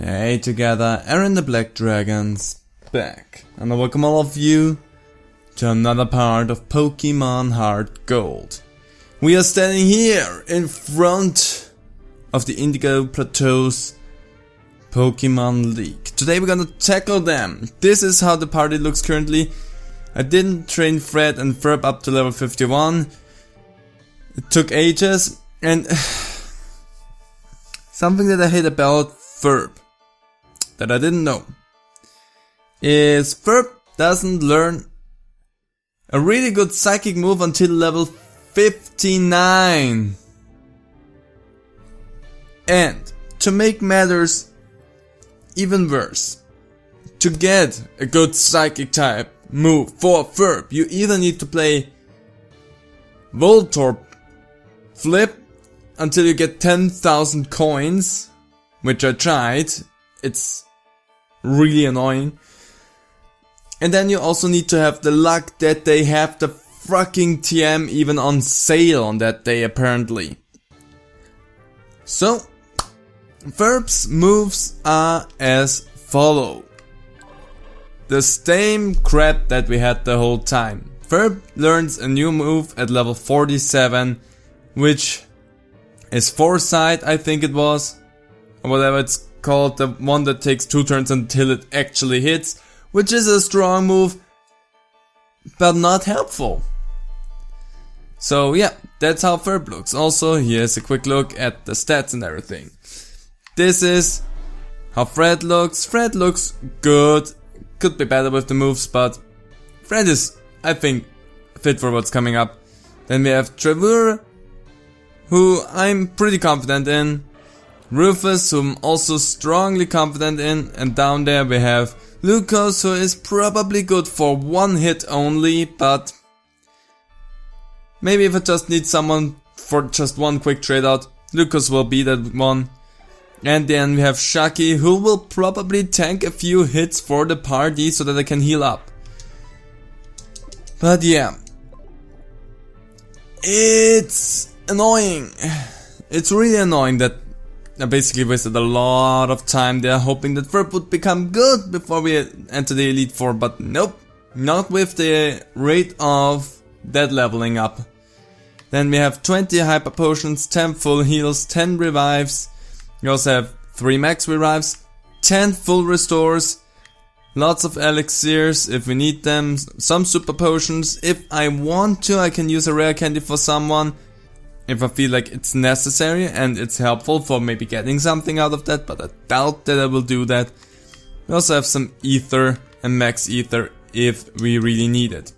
Hey together, Aaron the Black Dragon's back, and I welcome all of you to another part of Pokémon HeartGold. We are standing here in front of the Indigo Plateau's Pokémon League. Today we're gonna tackle them. This is how the party looks currently. I didn't train Fred and Ferb up to level 51. It took ages, and something that I hate about Ferb that I didn't know is Ferb doesn't learn a really good psychic move until level 59. And to make matters even worse, to get a good psychic type move for Ferb, you either need to play Voltorb Flip until you get 10,000 coins, which I tried. It's really annoying. And then you also need to have the luck that they have the fucking TM even on sale on that day apparently. So, Ferb's moves are as follow. The same crap that we had the whole time. Ferb learns a new move at level 47, which is Foresight, I think it was, or whatever it's called, the one that takes 2 turns until it actually hits, which is a strong move, but not helpful. So yeah, that's how Ferb looks. Also, here's a quick look at the stats and everything. This is how Fred looks. Fred looks good, could be better with the moves, but Fred is, I think, fit for what's coming up. Then we have Trevor, who I'm pretty confident in. Rufus, who I'm also strongly confident in. And down there we have Lucas, who is probably good for 1 hit only, but maybe if I just need someone for just 1 quick trade out, Lucas will be that one. And then we have Shaki, who will probably tank a few hits for the party so that I can heal up. But yeah, it's annoying. It's really annoying that I basically wasted a lot of time there hoping that Ferb would become good before we enter the Elite Four, but nope, not with the rate of that leveling up. Then we have 20 Hyper Potions, 10 full heals, 10 revives. We also have 3 max revives, 10 full restores, lots of elixirs if we need them, some super potions. If I want to, I can use a rare candy for someone if I feel like it's necessary and it's helpful for maybe getting something out of that, but I doubt that I will do that. We also have some ether and max ether if we really need it.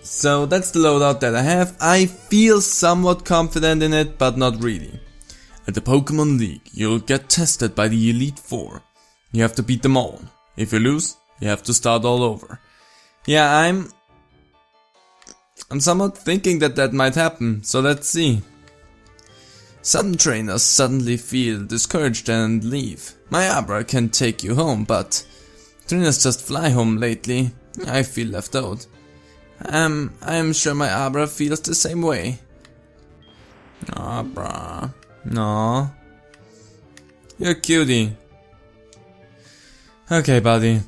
So that's the loadout that I have. I feel somewhat confident in it, but not really. At the Pokémon League, you'll get tested by the Elite Four. You have to beat them all. If you lose, you have to start all over. Yeah, I'm somewhat thinking that might happen, so let's see. Some trainers suddenly feel discouraged and leave. My Abra can take you home, but trainers just fly home lately. I feel left out. I'm sure my Abra feels the same way. Abra. No. You're a cutie. Okay, buddy.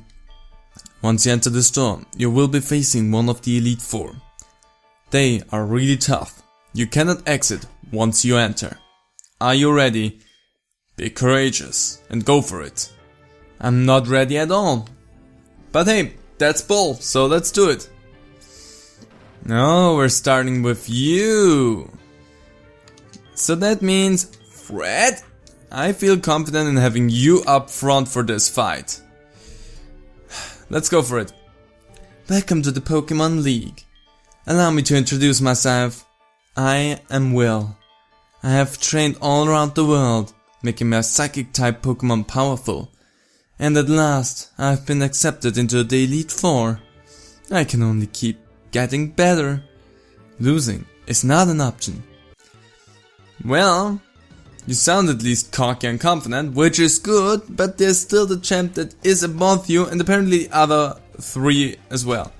Once you enter the storm, you will be facing one of the Elite Four. They are really tough. You cannot exit once you enter. Are you ready? Be courageous and go for it. I'm not ready at all. But hey, that's bull, so let's do it. No, we're starting with you. So that means, Fred, I feel confident in having you up front for this fight. Let's go for it. Welcome to the Pokémon League. Allow me to introduce myself. I am Will. I have trained all around the world, making my psychic type Pokémon powerful. And at last, I've been accepted into the Elite Four. I can only keep getting better. Losing is not an option. Well, you sound at least cocky and confident, which is good, but there's still the champ that is above you and apparently the other 3 as well.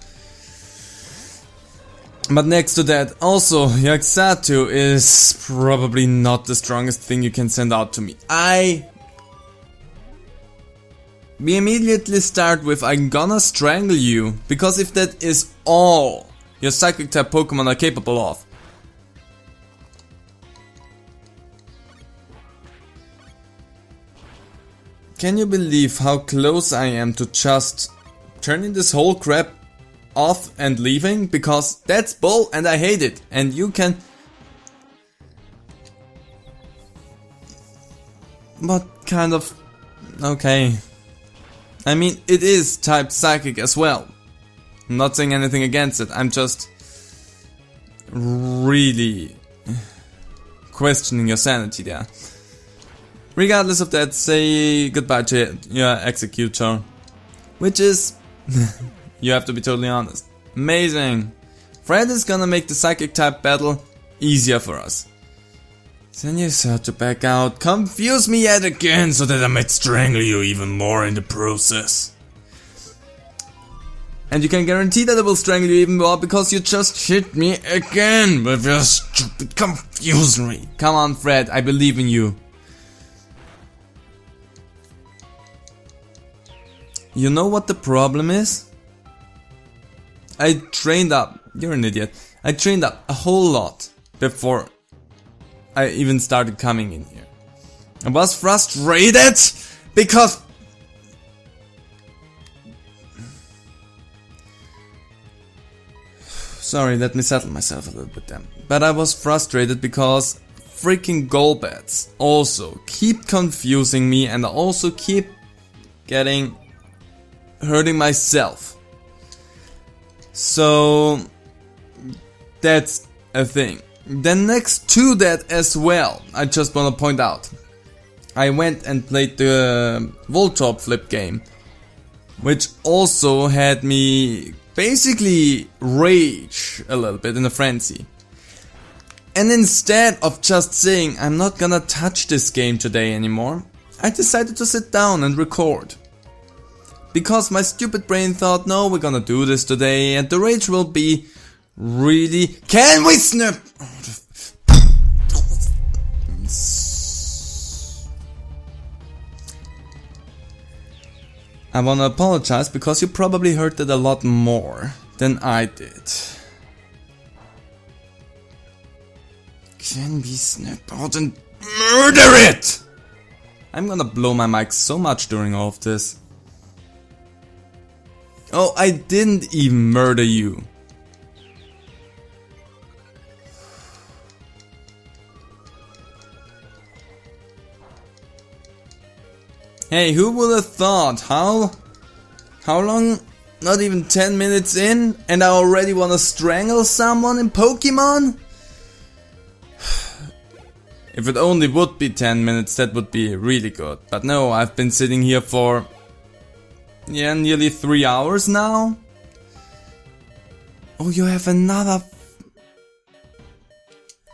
But next to that, also, Yaxatu is probably not the strongest thing you can send out to me. I we immediately start with I'm gonna strangle you, because if that is all your psychic type Pokemon are capable of. Can you believe how close I am to just turning this whole crap off and leaving? Because that's bull and I hate it. And you can... What kind of... Okay. I mean, it is type psychic as well. I'm not saying anything against it, I'm just really questioning your sanity there. Regardless of that, say goodbye to your executor. Which is, you have to be totally honest, amazing. Fred is gonna make the psychic type battle easier for us. Then you start to back out, confuse me yet again so that I might strangle you even more in the process. And you can guarantee that I will strangle you even more because you just hit me again with your stupid confusery. Come on Fred, I believe in you. You know what the problem is? I trained up, you're an idiot, I trained up a whole lot before I even started coming in here. I was frustrated because... Sorry, let me settle myself a little bit then. But I was frustrated because freaking Golbats also keep confusing me and I also keep hurting myself. So that's a thing. Then next to that as well, I just wanna point out, I went and played the Voltorb flip game, which also had me basically rage a little bit in a frenzy. And instead of just saying I'm not gonna touch this game today anymore, I decided to sit down and record. Because my stupid brain thought, no, we're gonna do this today and the rage will be really... Can we snap? I wanna apologize because you probably heard that a lot more than I did. Can we snap out and murder it? I'm gonna blow my mic so much during all of this. Oh, I didn't even murder you. Hey, who would have thought? How long? Not even 10 minutes in and I already wanna strangle someone in Pokemon? If it only would be 10 minutes, that would be really good. But no, I've been sitting here for... yeah, nearly 3 hours now. Oh, you have another...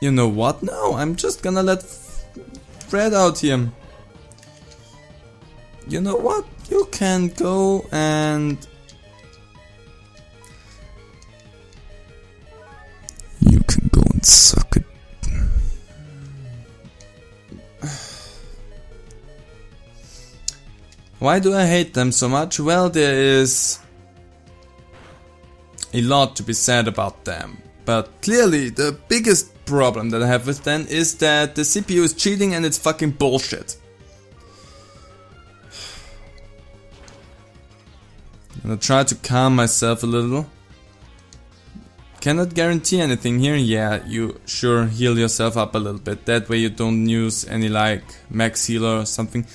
You know what? No, I'm just gonna let Fred out here. You know what? You can go and... You can go and suck it. Why do I hate them so much? Well, there is a lot to be said about them. But clearly, the biggest problem that I have with them is that the CPU is cheating and it's fucking bullshit. I'm gonna try to calm myself a little. Cannot guarantee anything here. Yeah, you sure heal yourself up a little bit. That way you don't use any like max healer or something.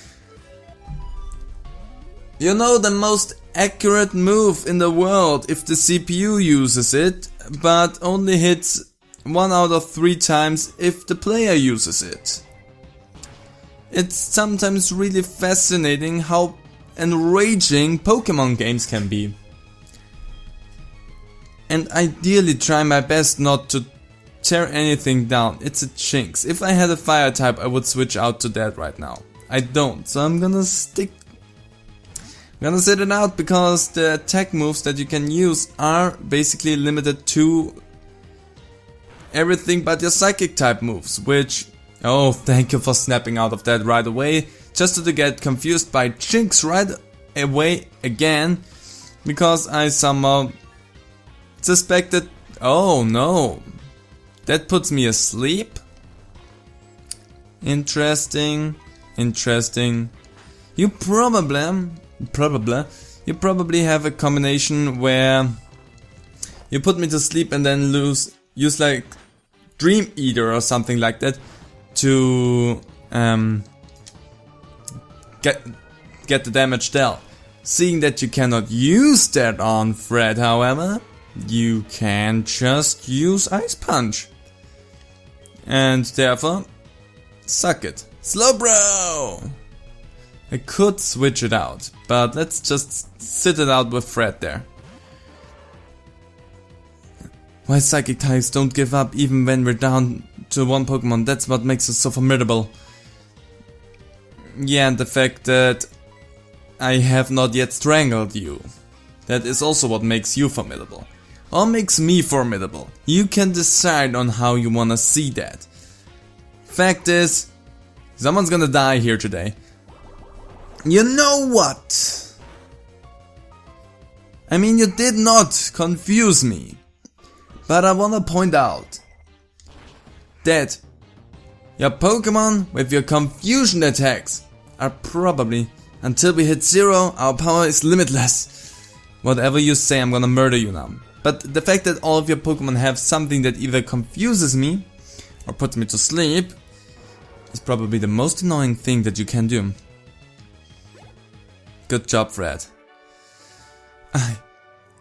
You know, the most accurate move in the world if the CPU uses it, but only hits 1 out of 3 times if the player uses it. It's sometimes really fascinating how enraging Pokemon games can be. And ideally try my best not to tear anything down. It's a jinx. If I had a fire type I would switch out to that right now. I don't, so I'm gonna sit it out because the attack moves that you can use are basically limited to everything but your psychic type moves, which... Oh, thank you for snapping out of that right away. Just to get confused by Jinx right away again because I somehow suspected. Oh no, that puts me asleep. Interesting. You probably have a combination where you put me to sleep and then use like Dream Eater or something like that to get the damage dealt. Seeing that you cannot use that on Fred, however, you can just use Ice Punch. And therefore, suck it. Slowbro! I could switch it out, but let's just sit it out with Fred there. Why psychic types don't give up even when we're down to one Pokemon, that's what makes us so formidable. Yeah, and the fact that I have not yet strangled you. That is also what makes you formidable. Or makes me formidable. You can decide on how you wanna see that. Fact is, someone's gonna die here today. You know what? I mean, you did not confuse me. But I wanna point out that your Pokemon with your confusion attacks are probably, until we hit 0, our power is limitless. Whatever you say, I'm gonna murder you now. But the fact that all of your Pokemon have something that either confuses me or puts me to sleep is probably the most annoying thing that you can do. Good job, Fred.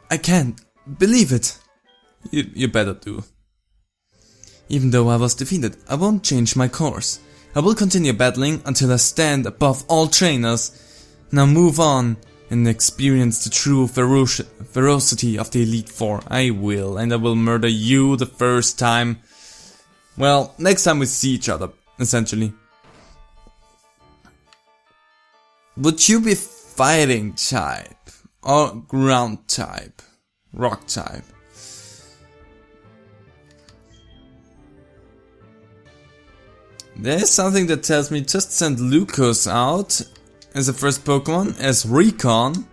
I can't believe it. You better do. Even though I was defeated, I won't change my course. I will continue battling until I stand above all trainers. Now move on and experience the true ferocity of the Elite Four. I will, and I will murder you the first time. Well, next time we see each other, essentially. Would you be fighting type or ground type? Rock type? There's something that tells me just send Lucas out as the first Pokemon, as Recon.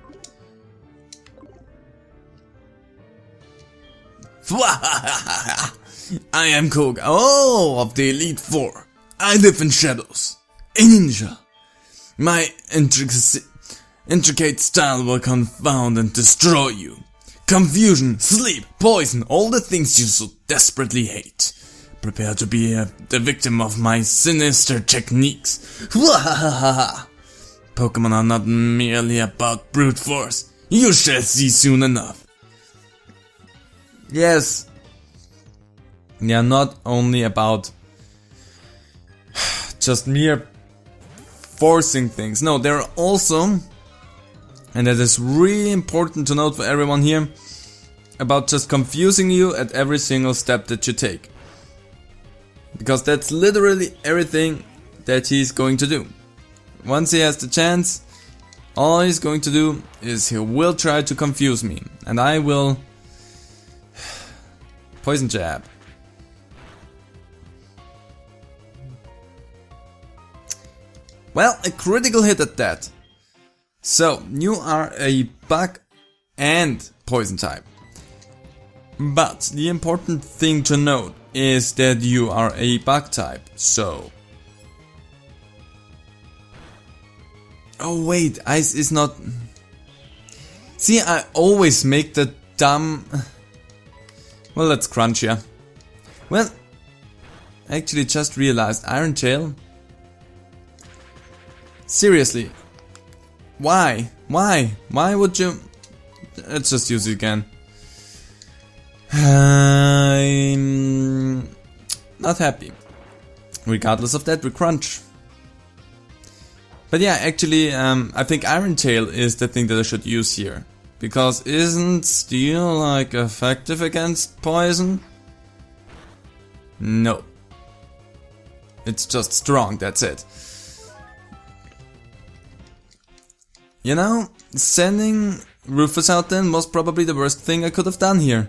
I am Koga, of the Elite Four. I live in shadows. A ninja. My intricate style will confound and destroy you. Confusion, sleep, poison, all the things you so desperately hate. Prepare to be the victim of my sinister techniques. Pokemon are not merely about brute force. You shall see soon enough. Yes. They are not only about just mere forcing things. No, they're also, and that is really important to note for everyone here, about just confusing you at every single step that you take. Because that's literally everything that he's going to do. Once he has the chance, all he's going to do is he will try to confuse me. And I will poison jab. Well, a critical hit at that. So, you are a bug and poison type. But the important thing to note is that you are a bug type, so... Oh wait, ice is not... See, I always make the dumb... Well, let's crunch ya. Well, I actually just realized Iron Tail. Seriously. Why? Why? Why would you... Let's just use it again. I'm not happy. Regardless of that, we crunch. But yeah, actually, I think Iron Tail is the thing that I should use here. Because isn't Steel like effective against poison? No. It's just strong, that's it. You know, sending Rufus out then was probably the worst thing I could have done here.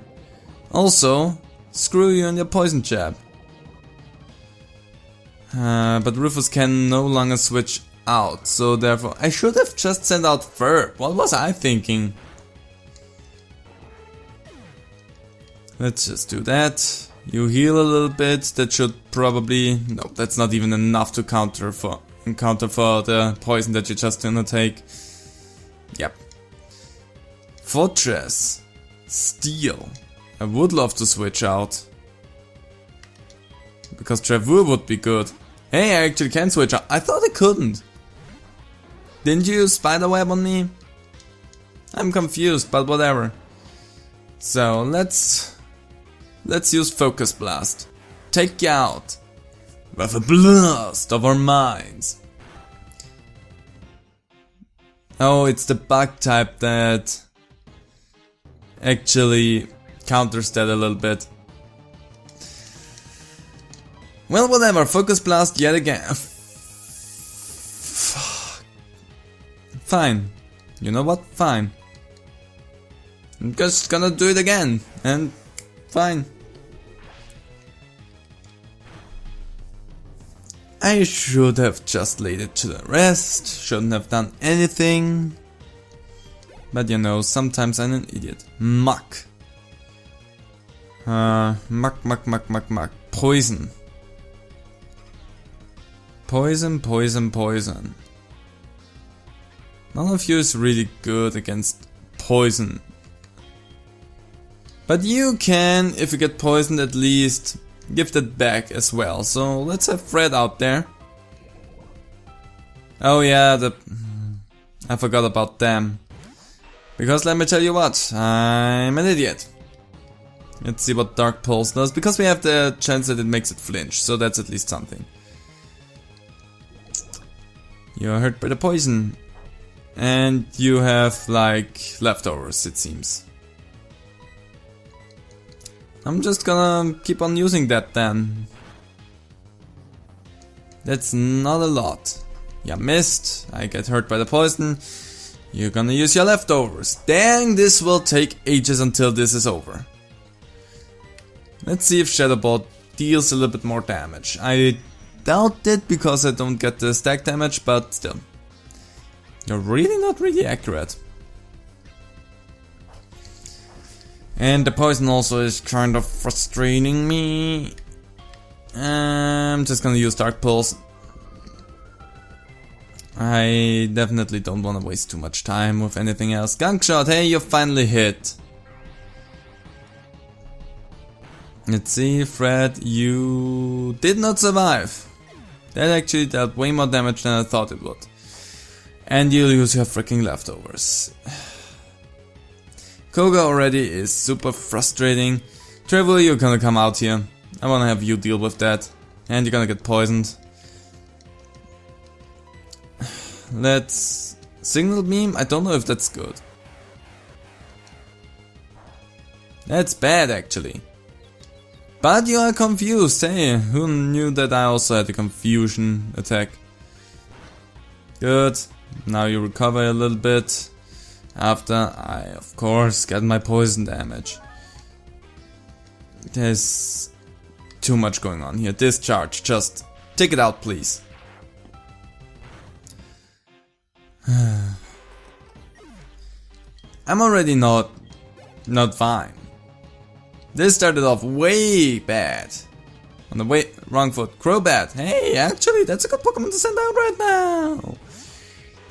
Also, screw you and your poison jab. But Rufus can no longer switch out, so therefore I should have just sent out Verb. What was I thinking? Let's just do that. You heal a little bit. That should probably... No, that's not even enough to counter for the poison that you just gonna take. Yep. Fortress. Steel. I would love to switch out. Because Trevor would be good. Hey, I actually can switch out. I thought I couldn't. Didn't you use Spiderweb on me? I'm confused, but whatever. So, let's use Focus Blast. Take you out. With a blast of our minds. Oh, it's the bug type that actually counters that a little bit. Well, whatever. Focus Blast yet again. Fine. You know what? Fine. I'm just gonna do it again. And fine. I should have just laid it to the rest. Shouldn't have done anything. But you know, sometimes I'm an idiot. Muck. Muck. Poison. Poison. None of you is really good against poison. But you can, if you get poisoned, at least give that back as well. So let's have Fred out there. Oh yeah, I forgot about them. Because let me tell you what, I'm an idiot. Let's see what Dark Pulse does, because we have the chance that it makes it flinch, so that's at least something. You're hurt by the poison. And you have like leftovers, it seems. I'm just gonna keep on using that then. That's not a lot. You missed, I get hurt by the poison. You're gonna use your leftovers. Dang, this will take ages until this is over. Let's see if Shadow Ball deals a little bit more damage. I doubt it because I don't get the stack damage, but still. You're really not really accurate. And the poison also is kind of frustrating me. I'm just gonna use Dark Pulse. I definitely don't want to waste too much time with anything else. Gunk Shot, hey, you finally hit. Let's see, Fred, you did not survive. That actually dealt way more damage than I thought it would. And you lose your freaking leftovers. Koga already is super frustrating. Trevor, you're gonna come out here. I wanna have you deal with that. And you're gonna get poisoned. Let's... Signal Beam? I don't know if that's good. That's bad actually. But you are confused, hey, who knew that I also had a confusion attack? Good, now you recover a little bit. After I, of course, get my poison damage. There's too much going on here. Discharge, just take it out please. I'm already not fine. This started off way bad. On the wrong foot. Crobat. Hey, actually, that's a good Pokemon to send out right now.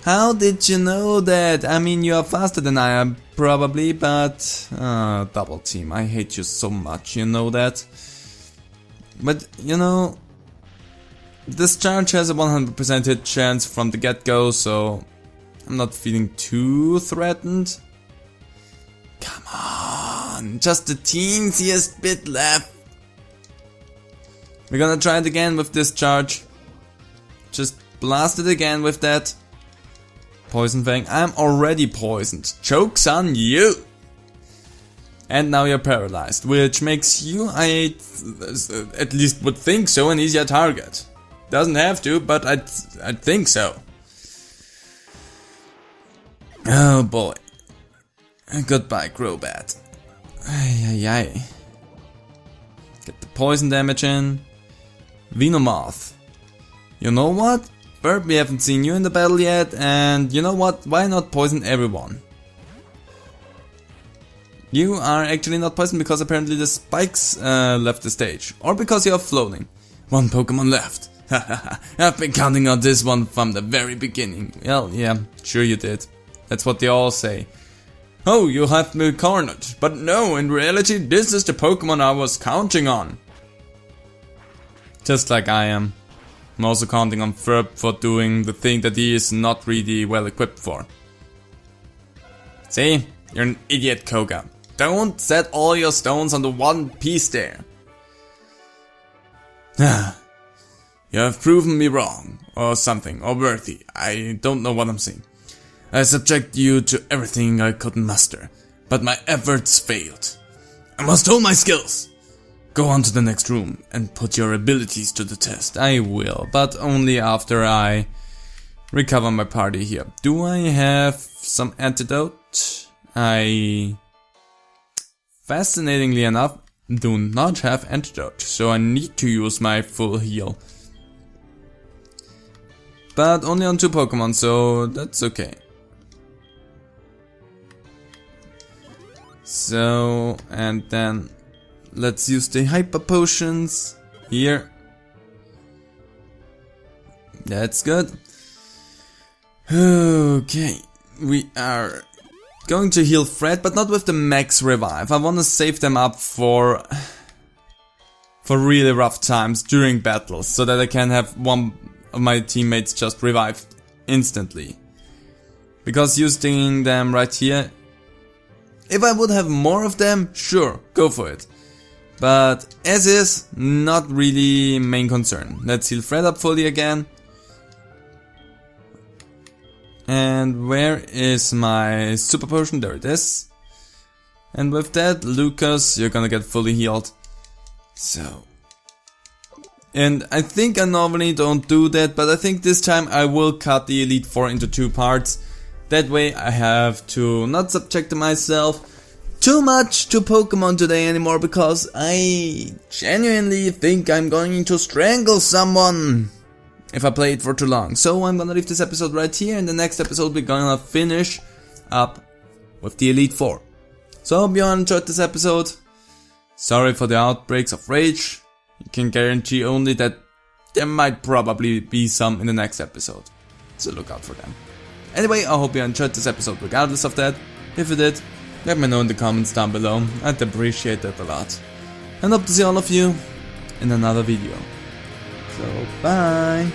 How did you know that? I mean, you are faster than I am, probably, but... double team. I hate you so much, you know that? But, you know... This charge has a 100% hit chance from the get-go, so... I'm not feeling too threatened. Come on, just the teensiest bit left. We're gonna try it again with this charge. Just blast it again with that. Poison Fang, I'm already poisoned. Joke's on you! And now you're paralyzed, which makes you, I at least would think so, an easier target. Doesn't have to, but I'd think so. Oh boy. Goodbye, Crobat. Ay. Get the poison damage in. Venomoth. You know what? Burp, we haven't seen you in the battle yet, and you know what, why not poison everyone? You are actually not poisoned because apparently the spikes left the stage, or because you are floating. One Pokemon left. I've been counting on this one from the very beginning. Well, yeah, sure you did. That's what they all say. Oh, you have me cornered. But no, in reality, this is the Pokemon I was counting on. Just like I am. I'm also counting on Ferb for doing the thing that he is not really well equipped for. See? You're an idiot, Koga. Don't set all your stones on the one piece there. You have proven me wrong, or something, or worthy. I don't know what I'm saying. I subject you to everything I couldn't master, but my efforts failed. I must hone my skills. Go on to the next room and put your abilities to the test. I will, but only after I recover my party here. Do I have some antidote? Fascinatingly enough, do not have antidote, so I need to use my full heal. But only on 2 Pokemon, so that's okay. So, and then let's use the Hyper Potions here. That's good. Okay, we are going to heal Fred, but not with the max revive. I want to save them up for really rough times during battles, so that I can have one of my teammates just revive instantly. Because using them right here, if I would have more of them, sure, go for it. But as is, not really main concern. Let's heal Fred up fully again. And where is my super potion? There it is. And with that, Lucas, you're gonna get fully healed. So. And I think I normally don't do that, but I think this time I will cut the Elite Four into 2 parts. That way I have to not subject myself too much to Pokemon today anymore, because I genuinely think I'm going to strangle someone if I play it for too long. So I'm gonna leave this episode right here. In the next episode we're gonna finish up with the Elite Four. So I hope you all enjoyed this episode. Sorry for the outbreaks of rage. You can guarantee only that there might probably be some in the next episode. So look out for them. Anyway, I hope you enjoyed this episode regardless of that. If you did, let me know in the comments down below. I'd appreciate that a lot. And hope to see all of you in another video. So bye!